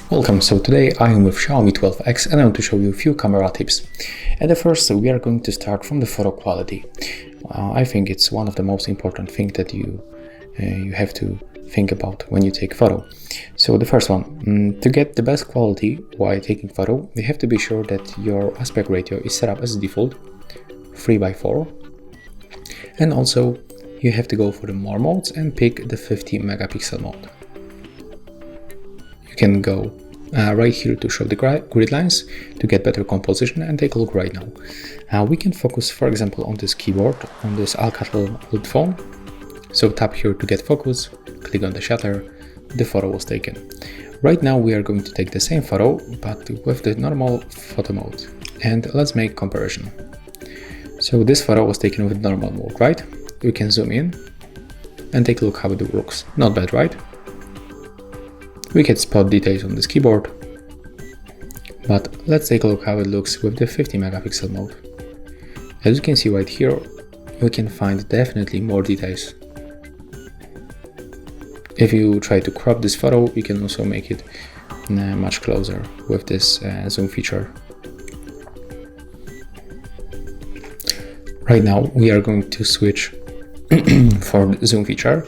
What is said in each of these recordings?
Welcome. So today I am with Xiaomi 12X and I want to show you a few camera tips. And the first, we are going to start from the photo quality. I think it's one of the most important things that you have to think about when you take photo. So the first one, to get the best quality while taking photo, you have to be sure that your aspect ratio is set up as default 3:4, and also you have to go for the more modes and pick the 50 megapixel mode. You can go right here to show the grid lines to get better composition, and take a look right now. We can focus, for example, on this keyboard on this Alcatel old phone. So tap here to get focus, click on the shutter, the photo was taken. Right now we are going to take the same photo but with the normal photo mode, and let's make comparison. So this photo was taken with normal mode, right? We can zoom in and take a look how it looks. Not bad, right? We can spot details on this keyboard, but let's take a look how it looks with the 50 megapixel mode. As you can see right here, we can find definitely more details. If you try to crop this photo, you can also make it much closer with this zoom feature. Right now we are going to switch for the zoom feature.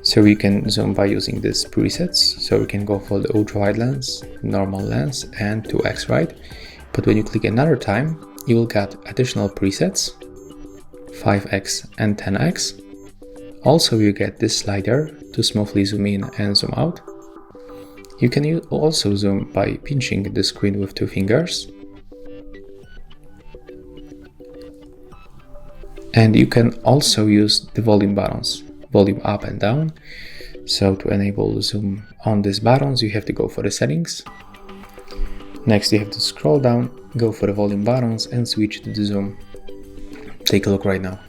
So you can zoom by using these presets. So we can go for the ultra wide lens, normal lens, and 2x, right? But when you click another time, you will get additional presets, 5x and 10x. Also you get this slider to smoothly zoom in and zoom out. You can also zoom by pinching the screen with 2 fingers. And you can also use the volume buttons, volume up and down. So to enable zoom on these buttons, you have to go for the settings. Next you have to scroll down, go for the volume buttons and switch to the zoom. Take a look right now.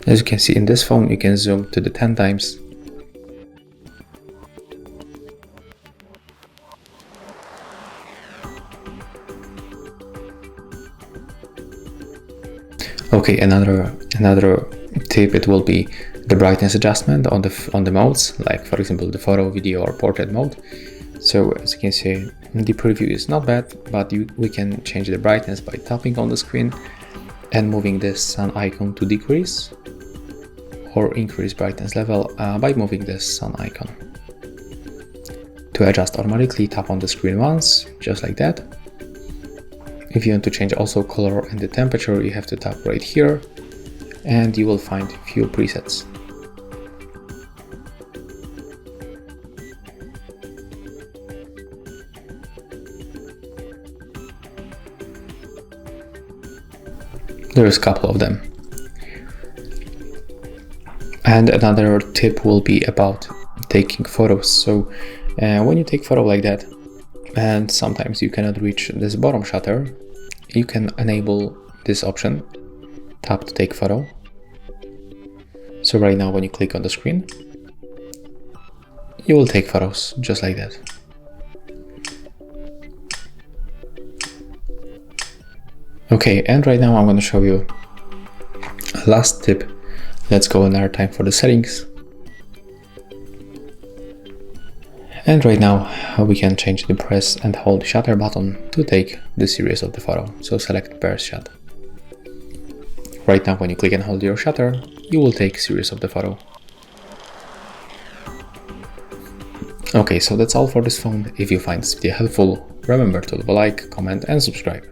As you can see in this phone, you can zoom to the 10 times. Okay, another tip, it will be the brightness adjustment on the modes, like for example the photo, video or portrait mode. So as you can see, the preview is not bad, but we can change the brightness by tapping on the screen and moving this sun icon to decrease, or increase brightness level by moving this sun icon. To adjust automatically, tap on the screen once, just like that. If you want to change also color and the temperature, you have to tap right here and you will find a few presets. There's a couple of them. And another tip will be about taking photos. So when you take photo like that, and sometimes you cannot reach this bottom shutter, you can enable this option, tap to take photo. So right now when you click on the screen, you will take photos just like that. Okay, and right now I'm going to show you a last tip. Let's go another time for the settings. And right now we can change the press and hold the shutter button to take the series of the photo. So select burst shot. Right now when you click and hold your shutter, you will take series of the photo. Okay, so that's all for this phone. If you find this video helpful, remember to leave a like, comment and subscribe.